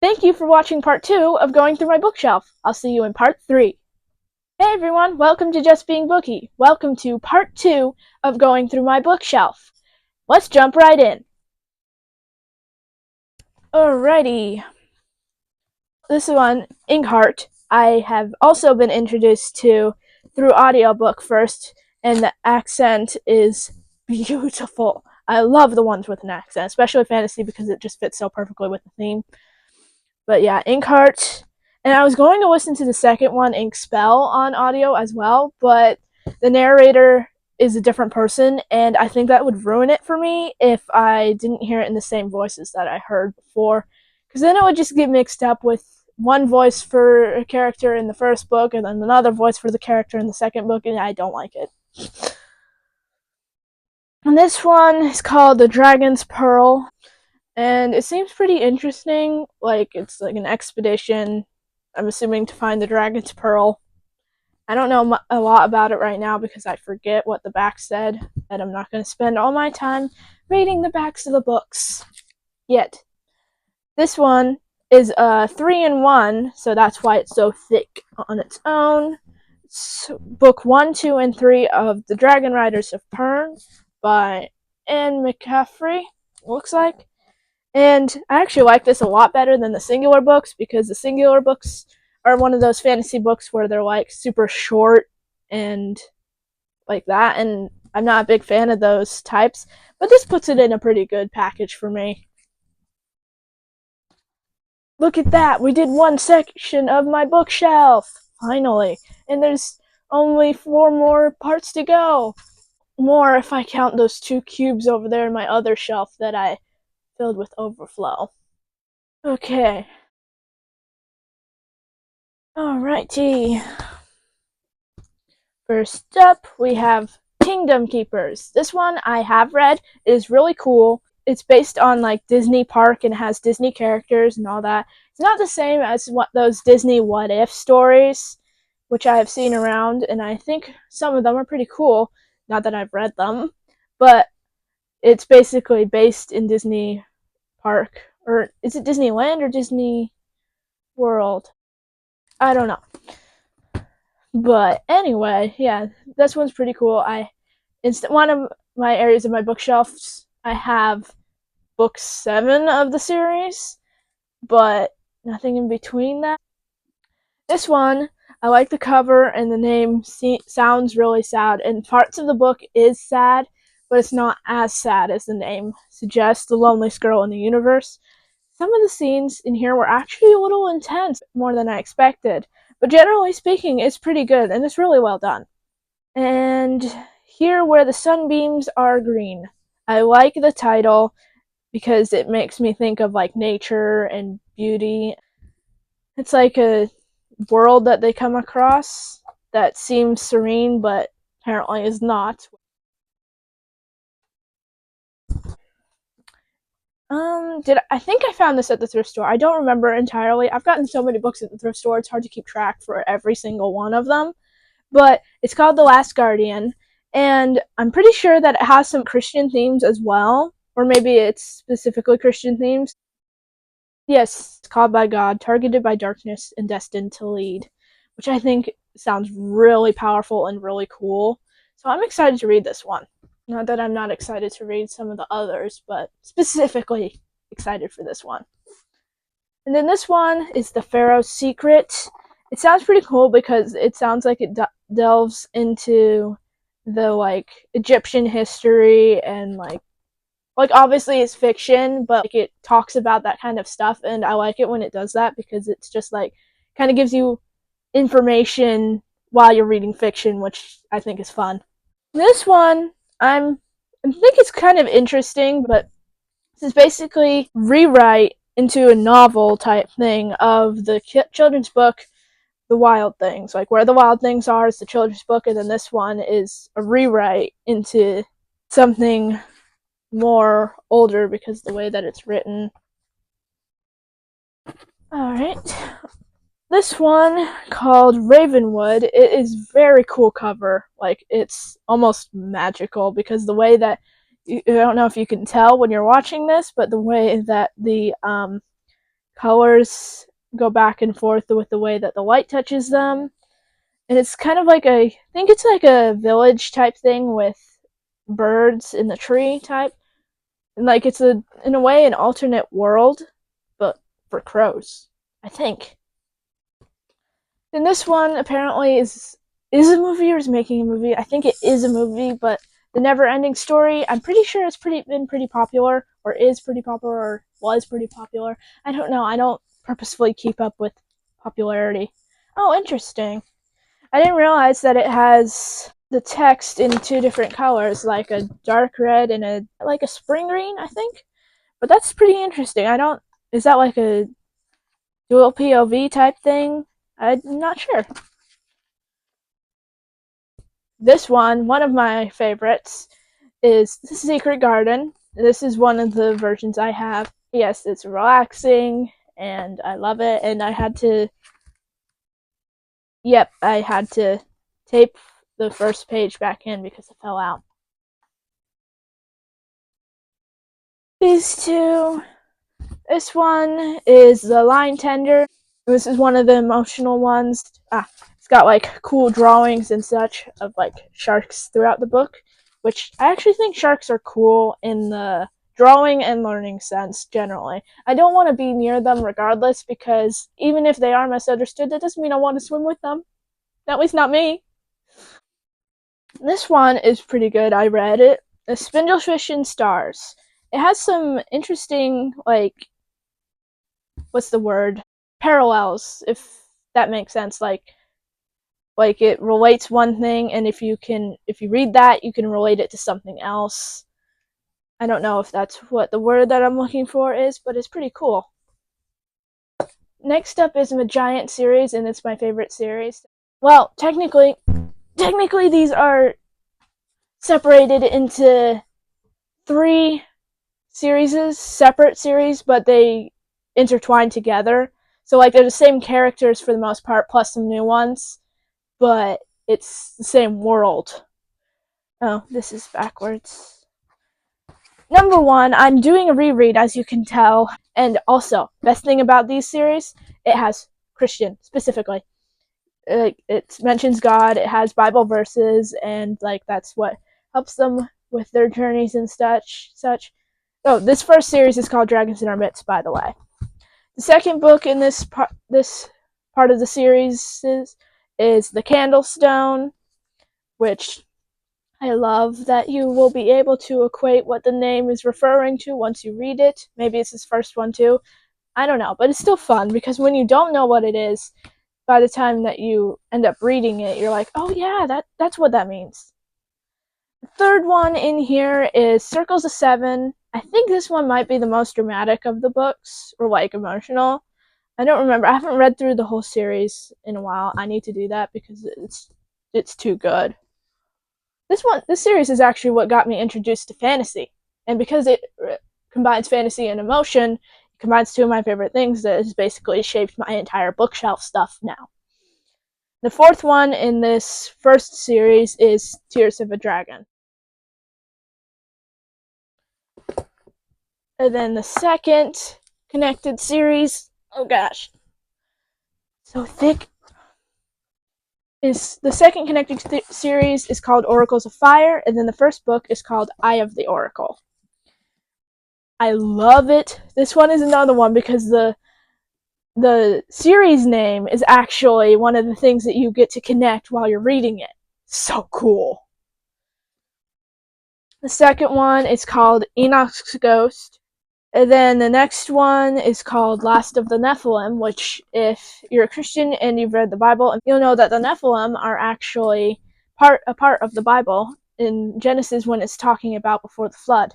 Thank you for watching part 2 of Going Through My Bookshelf. I'll see you in part 3. Hey everyone, welcome to Just Being Booky. Welcome to part 2 of Going Through My Bookshelf. Let's jump right in. Alrighty. This one, Inkheart, I have also been introduced to through audiobook first, and the accent is beautiful. I love the ones with an accent, especially fantasy because it just fits so perfectly with the theme. But yeah, Inkheart. And I was going to listen to the second one, Ink Spell, on audio as well, but the narrator is a different person, and I think that would ruin it for me if I didn't hear it in the same voices that I heard before. Because then it would just get mixed up with one voice for a character in the first book and then another voice for the character in the second book, and I don't like it. And this one is called The Dragon's Pearl, and it seems pretty interesting. Like, it's like an expedition, I'm assuming, to find the Dragon's Pearl. I don't know a lot about it right now because I forget what the back said, and I'm not going to spend all my time reading the backs of the books yet. This one is a 3-in-1, so that's why it's so thick on its own. It's book 1, 2, and 3 of The Dragon Riders of Pern by Anne McCaffrey, looks like. And I actually like this a lot better than the singular books because the singular books are one of those fantasy books where they're like super short and like that, and I'm not a big fan of those types, but this puts it in a pretty good package for me. Look at that, we did one section of my bookshelf, finally, and there's only 4 more parts to go. More if I count those 2 cubes over there in my other shelf that I filled with overflow. Okay. Alrighty. First up, we have Kingdom Keepers. This one I have read. It is really cool. It's based on like Disney Park and has Disney characters and all that. It's not the same as what those Disney What If stories, which I have seen around, and I think some of them are pretty cool. Not that I've read them, but it's basically based in Disney Park, or is it Disneyland or Disney World? I don't know. But anyway, yeah, this one's pretty cool. One of my areas of my bookshelves, I have book 7 of the series, but nothing in between that. This one, I like the cover and the name sounds really sad, and parts of the book is sad, but it's not as sad as the name suggests. The loneliest girl in the universe. Some of the scenes in here were actually a little intense, more than I expected. But generally speaking, it's pretty good, and it's really well done. And Here Where the Sunbeams Are Green. I like the title because it makes me think of like nature and beauty. It's like a world that they come across that seems serene but apparently is not. Did I think I found this at the thrift store? I don't remember entirely. I've gotten so many books at the thrift store; it's hard to keep track for every single one of them. But it's called The Last Guardian, and I'm pretty sure that it has some Christian themes as well, or maybe it's specifically Christian themes. Yes, it's called by God, targeted by darkness, and destined to lead, which I think sounds really powerful and really cool. So I'm excited to read this one. Not that I'm not excited to read some of the others, but specifically excited for this one. And then this one is The Pharaoh's Secret. It sounds pretty cool because it sounds like it delves into the like Egyptian history and like obviously it's fiction, but like it talks about that kind of stuff, and I like it when it does that because it's just like kind of gives you information while you're reading fiction, which I think is fun. This one, I think it's kind of interesting, but this is basically rewrite into a novel type thing of the children's book The Wild Things. Like Where the Wild Things Are is the children's book, and then this one is a rewrite into something more older because of the way that it's written. Alright. This one called Ravenwood, it is very cool cover. Like it's almost magical because the way that I don't know if you can tell when you're watching this, but the way that the colors go back and forth with the way that the light touches them. And it's kind of like I think it's like a village type thing with birds in the tree type. And like it's in a way an alternate world, but for crows, I think. And this one apparently is a movie or is making a movie. I think it is a movie, but the Never Ending Story, I'm pretty sure it's been pretty popular, or is pretty popular, or was pretty popular. I don't know. I don't purposefully keep up with popularity. Oh, interesting. I didn't realize that it has the text in two different colors, like a dark red and a spring green, I think. But that's pretty interesting. I don't. Is that like a dual POV type thing? I'm not sure. This one of my favorites, is The Secret Garden. This is one of the versions I have. Yes, it's relaxing and I love it. And I had to tape the first page back in because it fell out. These two. This one is The Line Tender. This is one of the emotional ones. It's got like cool drawings and such of like sharks throughout the book, which I actually think sharks are cool in the drawing and learning sense generally. I don't want to be near them regardless because even if they are misunderstood, that doesn't mean I want to swim with them. At least not me. This one is pretty good. I read it. The Spindlefish and Stars. It has some interesting what's the word, parallels, if that makes sense. Like it relates one thing, and if you read that, you can relate it to something else. I don't know if that's what the word that I'm looking for is, but it's pretty cool. Next up is a giant series, and it's my favorite series. Well, technically these are separated into three separate series, but they intertwine together. So like they're the same characters for the most part, plus some new ones, but it's the same world. Oh, this is backwards. Number one, I'm doing a reread, as you can tell, and also best thing about these series, it has Christian specifically. It mentions God. It has Bible verses, and like that's what helps them with their journeys and such. Oh, this first series is called Dragons in Our Midst, by the way. The second book in this part of the series is The Candlestone, which I love that you will be able to equate what the name is referring to once you read it. Maybe it's his first one too. I don't know, but it's still fun because when you don't know what it is, by the time that you end up reading it, you're like, oh yeah, that's what that means. The third one in here is Circles of Seven. I think this one might be the most dramatic of the books, or like emotional. I don't remember. I haven't read through the whole series in a while. I need to do that because it's too good. This series is actually what got me introduced to fantasy, and because it combines fantasy and emotion, it combines two of my favorite things that has basically shaped my entire bookshelf stuff now. The fourth one in this first series is Tears of a Dragon. And then the second connected series, oh gosh, so thick, is the second connected series is called Oracles of Fire, and then the first book is called Eye of the Oracle. I love it. This one is another one because the series name is actually one of the things that you get to connect while you're reading it. So cool. The second one is called Enoch's Ghost. And then the next one is called Last of the Nephilim, which, if you're a Christian and you've read the Bible, you'll know that the Nephilim are actually a part of the Bible in Genesis when it's talking about before the flood.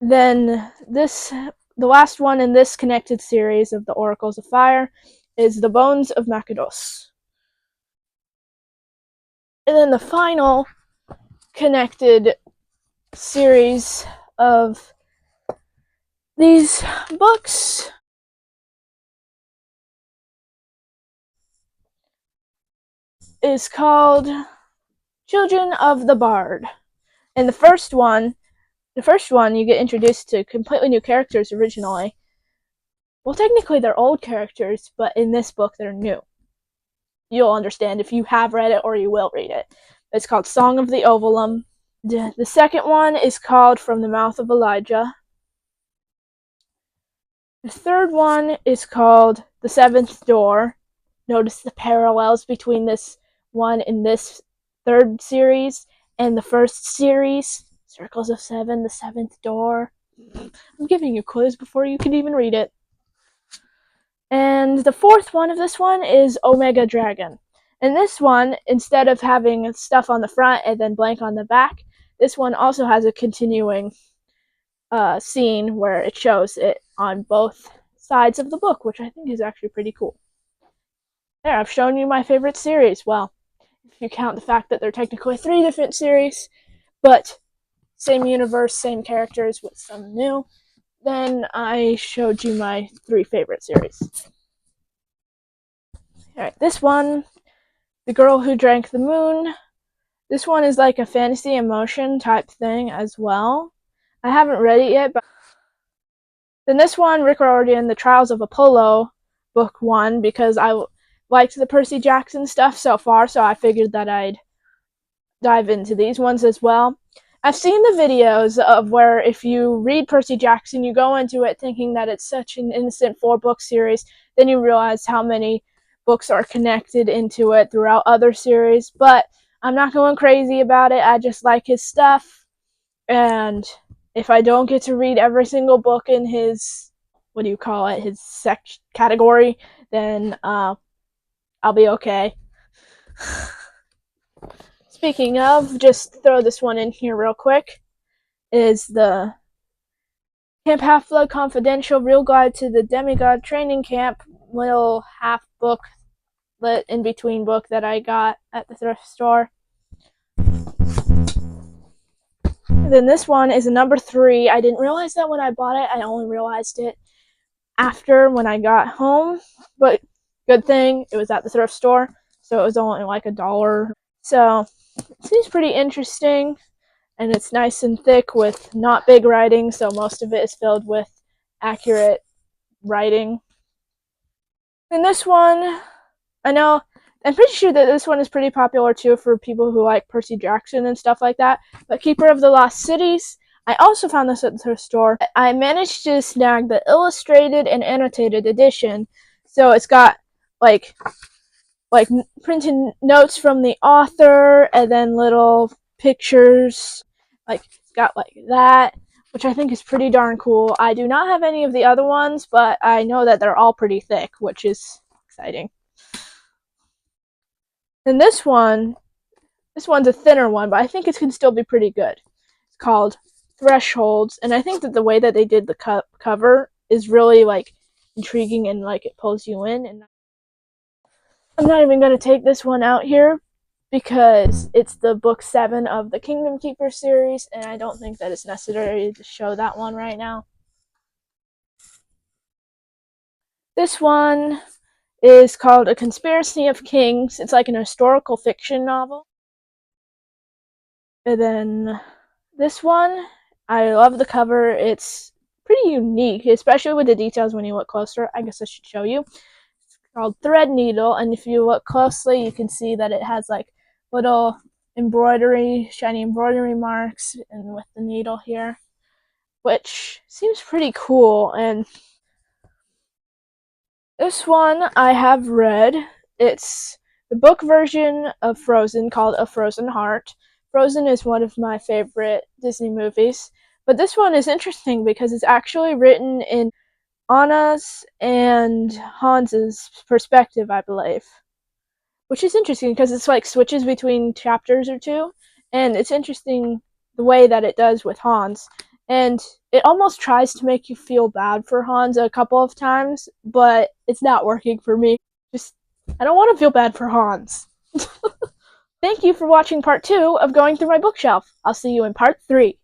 Then the last one in this connected series of the Oracles of Fire is The Bones of Machados. And then the final connected series of these books is called Children of the Bard. And the first one you get introduced to completely new characters originally. well, technically they're old characters, but in this book they're new. You'll understand if you have read it or you will read it. It's called Song of the Ovalum. The second one is called From the Mouth of Elijah. The third one is called The Seventh Door. Notice the parallels between this one in this third series and the first series. Circles of Seven, The Seventh Door. I'm giving you clues before you can even read it. And the fourth one of this one is Omega Dragon. And this one, instead of having stuff on the front and then blank on the back, this one also has a continuing scene where it shows it on both sides of the book, which I think is actually pretty cool. There, I've shown you my favorite series. Well, if you count the fact that they're technically 3 different series, but same universe, same characters with some new, then I showed you my 3 favorite series. Alright, this one, The Girl Who Drank the Moon. This one is like a fantasy emotion type thing as well. I haven't read it yet, but then this one, Rick Riordan, The Trials of Apollo, book 1, because I liked the Percy Jackson stuff so far, so I figured that I'd dive into these ones as well. I've seen the videos of where if you read Percy Jackson, you go into it thinking that it's such an innocent 4-book series, then you realize how many books are connected into it throughout other series, but I'm not going crazy about it. I just like his stuff, and if I don't get to read every single book in his, his category, then I'll be okay. Speaking of, just throw this one in here real quick, is the Camp Half-Blood Confidential Real Guide to the Demigod Training Camp, little half book, lit in between book that I got at the thrift store. And then this one is a number 3. I didn't realize that when I bought it. I only realized it after when I got home, but good thing it was at the thrift store, so it was only like $1. So it seems pretty interesting, and it's nice and thick with not big writing, so most of it is filled with accurate writing. And this one, I'm pretty sure that this one is pretty popular too for people who like Percy Jackson and stuff like that, but Keeper of the Lost Cities, I also found this at the thrift store. I managed to snag the illustrated and annotated edition, so it's got like printed notes from the author and then little pictures, like it's got like that, which I think is pretty darn cool. I do not have any of the other ones, but I know that they're all pretty thick, which is exciting. And this one's a thinner one, but I think it can still be pretty good. It's called Thresholds, and I think that the way that they did the cover is really like intriguing and like it pulls you in. And I'm not even going to take this one out here because it's the book 7 of the Kingdom Keeper series, and I don't think that it's necessary to show that one right now. This one is called A Conspiracy of Kings. It's like an historical fiction novel. And then this one, I love the cover. It's pretty unique, especially with the details when you look closer. I guess I should show you. It's called Threadneedle, and if you look closely, you can see that it has like little embroidery, shiny embroidery marks, and with the needle here, which seems pretty cool. And this one I have read. It's the book version of Frozen called A Frozen Heart. Frozen is one of my favorite Disney movies, but this one is interesting because it's actually written in Anna's and Hans's perspective, I believe. Which is interesting because it's like switches between chapters or two, and it's interesting the way that it does with Hans. And it almost tries to make you feel bad for Hans a couple of times, but it's not working for me. I don't want to feel bad for Hans. Thank you for watching part 2 of going through my bookshelf. I'll see you in part 3.